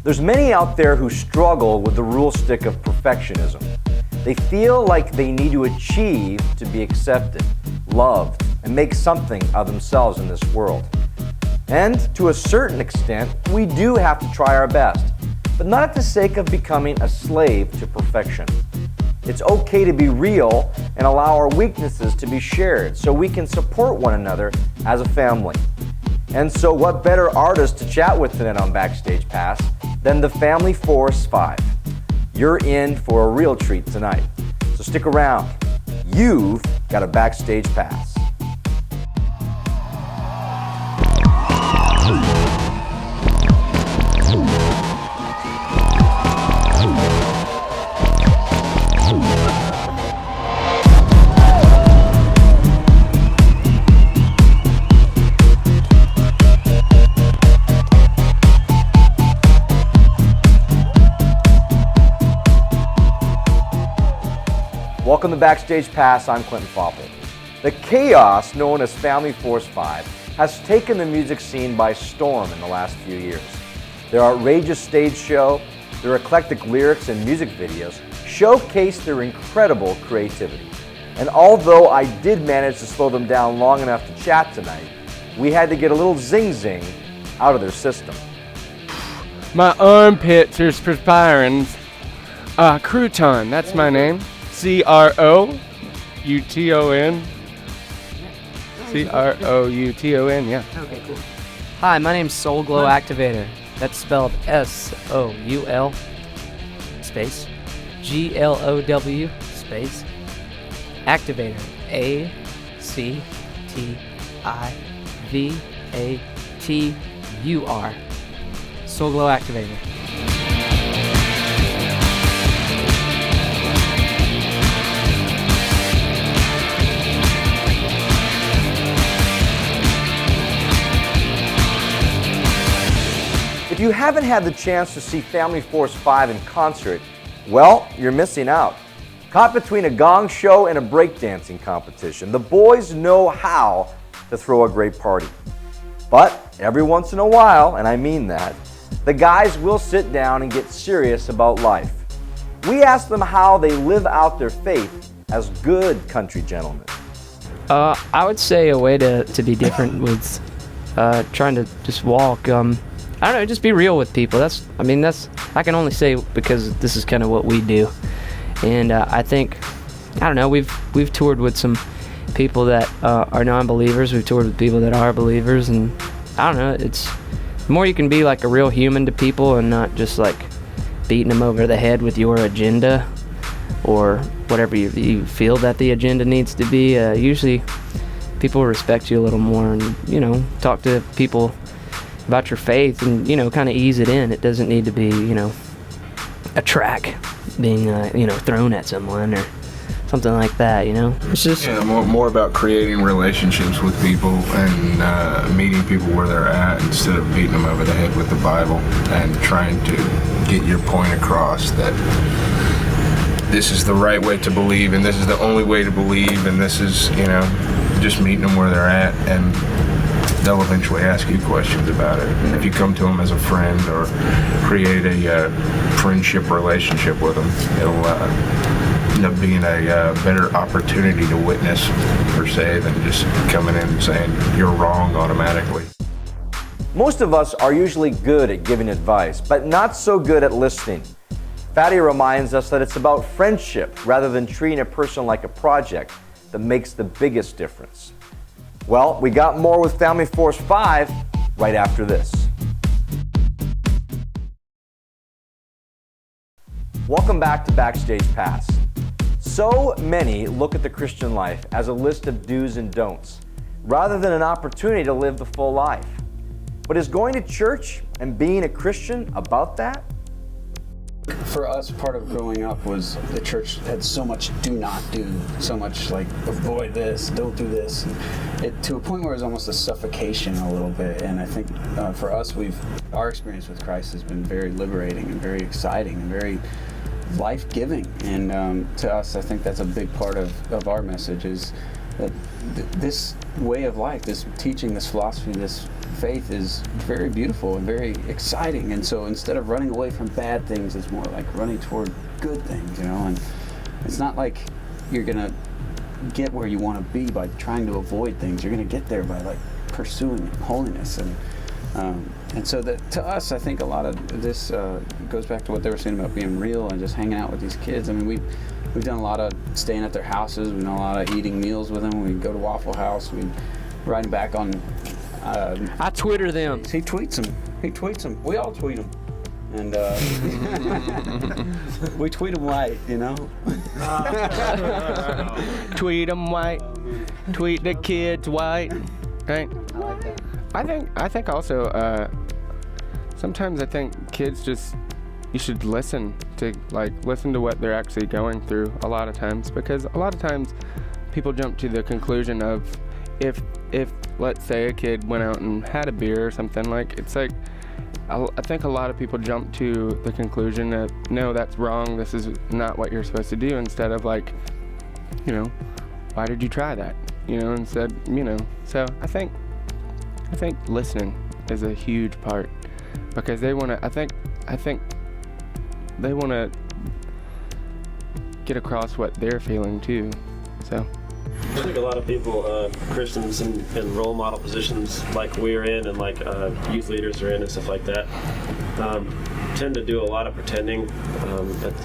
There's many out there who struggle with the rule stick of perfectionism. They feel like they need to achieve to be accepted, loved, and make something of themselves in this world. And to a certain extent, we do have to try our best, but not at the sake of becoming a slave to perfection. It's okay to be real and allow our weaknesses to be shared so we can support one another as a family. And so what better artist to chat with tonight on Backstage Pass than the Family Force 5. You're in for a real treat tonight. So stick around. You've got a Backstage Pass. Welcome to Backstage Pass, I'm Clinton Foppel. The chaos known as Family Force 5 has taken the music scene by storm in the last few years. Their outrageous stage show, their eclectic lyrics and music videos showcase their incredible creativity. And although I did manage to slow them down long enough to chat tonight, we had to get a little zing-zing out of their system. My armpits are perspiring. Crouton, that's my name. Crouton. Crouton, yeah. Okay, cool. Hi, my name's Soul Glow Activator. That's spelled SOUL space GLOW space Activator ACTIVATUR. Soul Glow Activator. If you haven't had the chance to see Family Force 5 in concert, well, you're missing out. Caught between a gong show and a breakdancing competition, the boys know how to throw a great party. But every once in a while, and I mean that, the guys will sit down and get serious about life. We asked them how they live out their faith as good country gentlemen. I would say a way to be different was trying to just walk. I don't know, just be real with people. I can only say because this is kind of what we do. And I think, I don't know, we've toured with some people that are non-believers. We've toured with people that are believers. And I don't know, it's the more you can be like a real human to people and not just like beating them over the head with your agenda or whatever you feel that the agenda needs to be. Usually people respect you a little more and, talk to people about your faith and, kind of ease it in. It doesn't need to be, a track being, thrown at someone or something like that, It's just... Yeah, more about creating relationships with people and meeting people where they're at instead of beating them over the head with the Bible and trying to get your point across that this is the right way to believe and this is the only way to believe and this is, just meeting them where they're at and they'll eventually ask you questions about it. And if you come to them as a friend or create a friendship relationship with them, it'll end up being a better opportunity to witness, per se, than just coming in and saying you're wrong automatically. Most of us are usually good at giving advice, but not so good at listening. Fatty reminds us that it's about friendship rather than treating a person like a project that makes the biggest difference. Well, we got more with Family Force 5 right after this. Welcome back to Backstage Pass. So many look at the Christian life as a list of do's and don'ts, rather than an opportunity to live the full life. But is going to church and being a Christian about that? For us, part of growing up was the church had so much do not do, so much like avoid this, don't do this, to a point where it was almost a suffocation a little bit. And I think for us, our experience with Christ has been very liberating and very exciting and very life-giving. And to us, I think that's a big part of our message is that this way of life, this teaching, this philosophy, this faith is very beautiful and very exciting. And so instead of running away from bad things, it's more like running toward good things, you know. And it's not like you're gonna get where you want to be by trying to avoid things. You're gonna get there by like pursuing holiness. And so that to us, I think a lot of this goes back to what they were saying about being real and just hanging out with these kids. I mean, we've done a lot of staying at their houses. We've done a lot of eating meals with them. We go to Waffle House. We riding back on. I Twitter them. He tweets them. We all tweet them. And we tweet them white, you know. Tweet them white. Tweet the kids white. Right? I like that. I think also sometimes I think kids just, you should listen to what they're actually going through a lot of times, because a lot of times people jump to the conclusion of if let's say a kid went out and had a beer or something, like it's like I think a lot of people jump to the conclusion that no, that's wrong, this is not what you're supposed to do, instead of like, you know, why did you try that, you know, instead, you know. So I think listening is a huge part, because they want to, I think they want to get across what they're feeling too. So I think a lot of people, Christians in role model positions like we're in and like youth leaders are in and stuff like that, tend to do a lot of pretending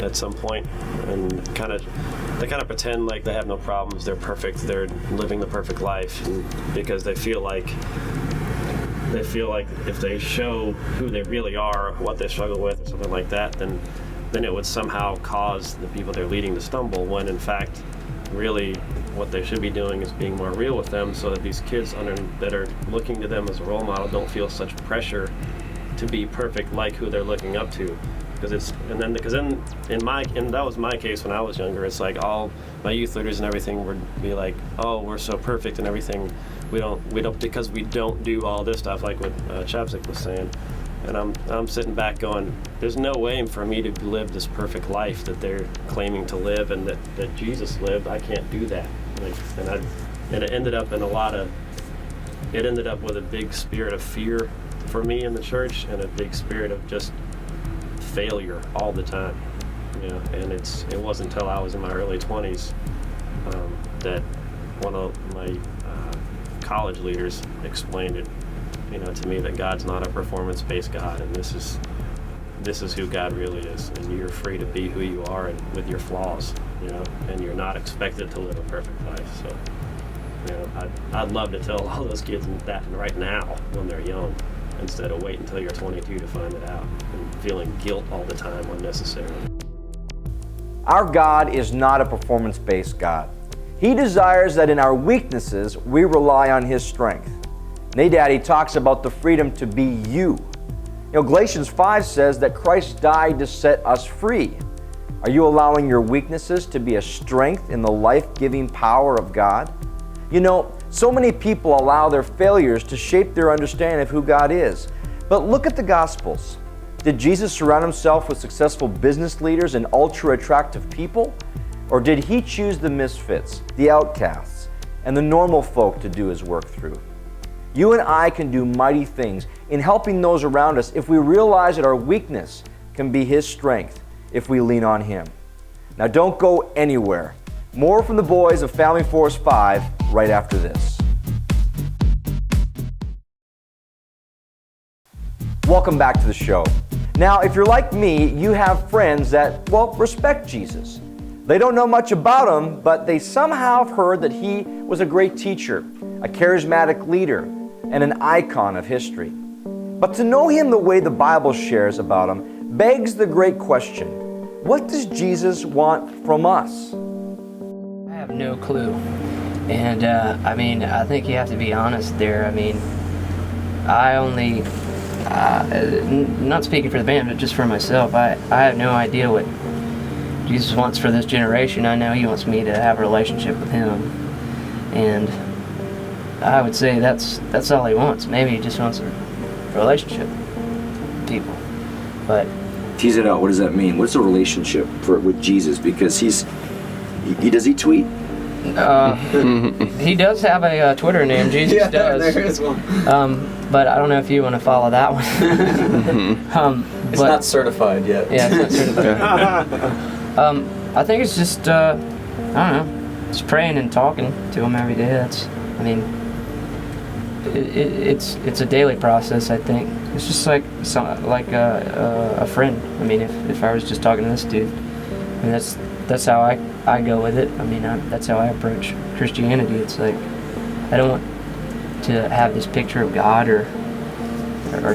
at some point, and they kind of pretend like they have no problems, they're perfect, they're living the perfect life, and because they feel like if they show who they really are, what they struggle with, or something like that, then it would somehow cause the people they're leading to stumble, when in fact really what they should be doing is being more real with them, so that these kids that are looking to them as a role model don't feel such pressure to be perfect like who they're looking up to. Because that was my case when I was younger. It's like all my youth leaders and everything would be like, oh, we're so perfect and everything. We don't because we don't do all this stuff, like what Chapstick was saying. And I'm sitting back going, there's no way for me to live this perfect life that they're claiming to live and that Jesus lived. I can't do that. And it ended up with a big spirit of fear for me in the church, and a big spirit of just failure all the time. You know, and it wasn't until I was in my early 20s that one of my college leaders explained it, you know, to me, that God's not a performance-based God, and this is who God really is, and you're free to be who you are and with your flaws, you know, and you're not expected to live a perfect life. So, you know, I'd love to tell all those kids that right now when they're young, instead of waiting until you're 22 to find it out and feeling guilt all the time unnecessarily. Our God is not a performance-based God. He desires that in our weaknesses, we rely on His strength. Nadaddy talks about the freedom to be you. You know, Galatians 5 says that Christ died to set us free. Are you allowing your weaknesses to be a strength in the life-giving power of God? You know, so many people allow their failures to shape their understanding of who God is. But look at the Gospels. Did Jesus surround Himself with successful business leaders and ultra-attractive people? Or did He choose the misfits, the outcasts, and the normal folk to do His work through? You and I can do mighty things in helping those around us if we realize that our weakness can be His strength if we lean on Him. Now don't go anywhere. More from the boys of Family Force 5 right after this. Welcome back to the show. Now, if you're like me, you have friends that, well, respect Jesus. They don't know much about Him, but they somehow have heard that He was a great teacher, a charismatic leader, and an icon of history. But to know Him the way the Bible shares about Him begs the great question, what does Jesus want from us? I have no clue. And I think you have to be honest there. I mean, I only, not speaking for the band, but just for myself, I have no idea what Jesus wants for this generation. I know He wants me to have a relationship with Him. And I would say that's all He wants. Maybe He just wants a relationship with people. But tease it out. What does that mean? What's a relationship with Jesus? Because does he tweet? He does have a Twitter name. Jesus does. There is one. But I don't know if you want to follow that one. It's not certified yet. Yeah, it's not certified. I think it's just I don't know, just praying and talking to him every day. It's a daily process. I think it's just like a friend. I mean, if I was just talking to this dude, I mean that's how I go with it. I mean, that's how I approach Christianity. It's like I don't want to have this picture of God or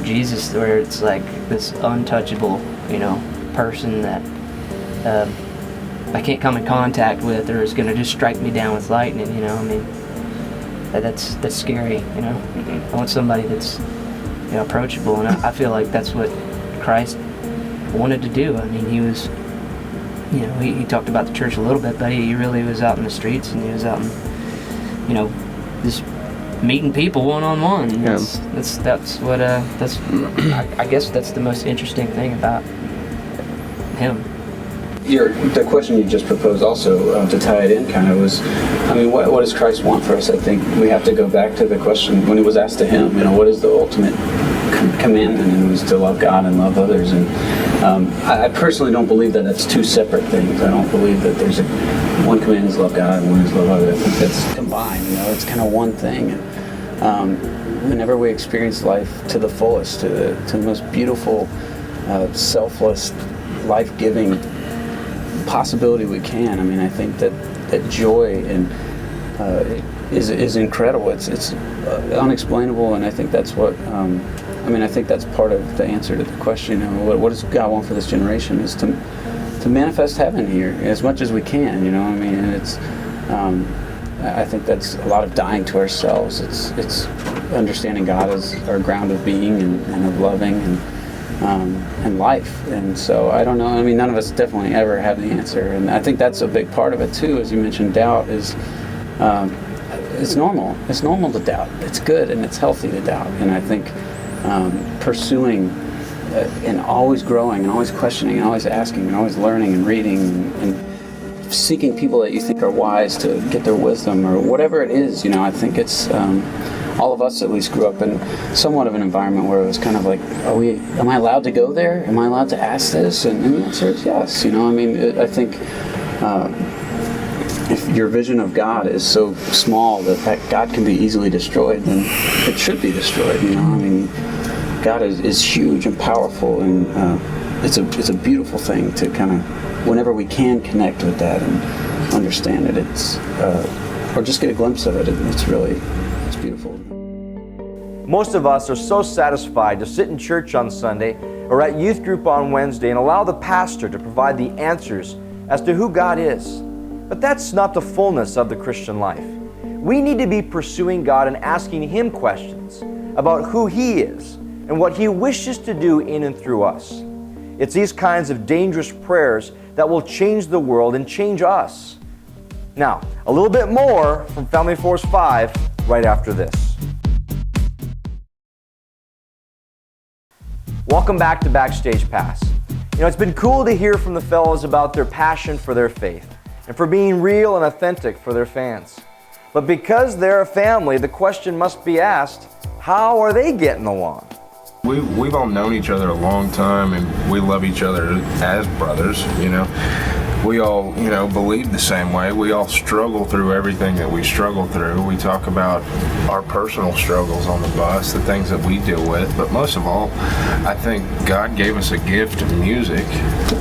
Jesus where it's like this untouchable, person that I can't come in contact with, or is going to just strike me down with lightning. I mean, that's scary. I want somebody that's approachable, and I feel like that's what Christ wanted to do. I mean, he was. He talked about the church a little bit, but he really was out in the streets, and he was out in, just meeting people one-on-one. Yeah. That's what I guess that's the most interesting thing about him. The question you just proposed also, to tie it in kind of was, I mean, what does Christ want for us? I think we have to go back to the question when it was asked to him, what is the ultimate commandment? And it was to love God and love others. And I personally don't believe that that's two separate things. I don't believe that there's one command is love God and one is love others. I think that's combined, it's kind of one thing. And whenever we experience life to the fullest, to the most beautiful, selfless, life-giving possibility we can, I mean, I think that joy and is incredible. It's unexplainable, and I think that's what I think that's part of the answer to the question. What does God want for this generation? Is to manifest heaven here as much as we can. And it's I think that's a lot of dying to ourselves. It's understanding God as our ground of being and of loving and life. And so I don't know. I mean, none of us definitely ever have the answer, and I think that's a big part of it too. As you mentioned, doubt is. It's normal. It's normal to doubt. It's good and it's healthy to doubt. And I think pursuing and always growing and always questioning and always asking and always learning and reading and seeking people that you think are wise to get their wisdom or whatever it is, I think it's all of us at least grew up in somewhat of an environment where it was kind of like, am I allowed to go there? Am I allowed to ask this? And the answer is yes. I think if your vision of God is so small that God can be easily destroyed, then it should be destroyed. God is huge and powerful, and it's a beautiful thing to kind of, whenever we can connect with that and understand it, or just get a glimpse of it. It's beautiful. Most of us are so satisfied to sit in church on Sunday or at youth group on Wednesday and allow the pastor to provide the answers as to who God is. But that's not the fullness of the Christian life. We need to be pursuing God and asking Him questions about who He is and what He wishes to do in and through us. It's these kinds of dangerous prayers that will change the world and change us. Now, a little bit more from Family Force 5 right after this. Welcome back to Backstage Pass. It's been cool to hear from the fellows about their passion for their faith and for being real and authentic for their fans. But because they're a family, the question must be asked, how are they getting along? We've all known each other a long time, and we love each other as brothers, We all, believe the same way. We all struggle through everything that we struggle through. We talk about our personal struggles on the bus, the things that we deal with, but most of all, I think God gave us a gift of music,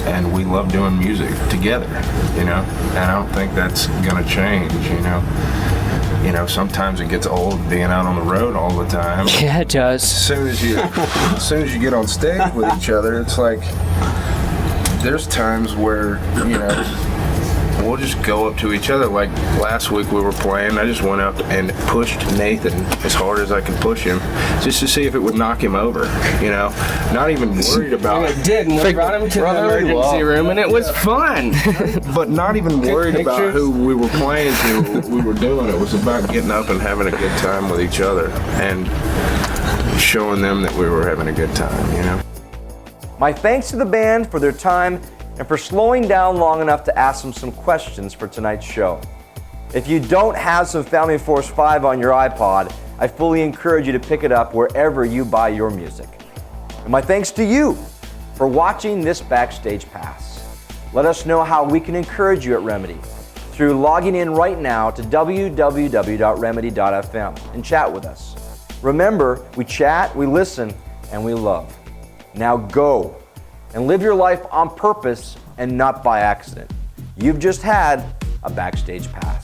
and we love doing music together, and I don't think that's gonna change, sometimes it gets old being out on the road all the time. Yeah, it does. As soon as you get on stage with each other, it's like there's times where, we'll just go up to each other. Like last week we were playing, I just went up and pushed Nathan as hard as I could push him, just to see if it would knock him over, Not even worried about it. It did, and we brought him to the emergency room, and it was fun. But not even worried about who we were playing to, what we were doing. It was about getting up and having a good time with each other and showing them that we were having a good time, My thanks to the band for their time and for slowing down long enough to ask them some questions for tonight's show. If you don't have some Family Force 5 on your iPod, I fully encourage you to pick it up wherever you buy your music. And my thanks to you for watching this Backstage Pass. Let us know how we can encourage you at Remedy through logging in right now to www.remedy.fm and chat with us. Remember, we chat, we listen, and we love. Now go and live your life on purpose and not by accident. You've just had a Backstage Pass.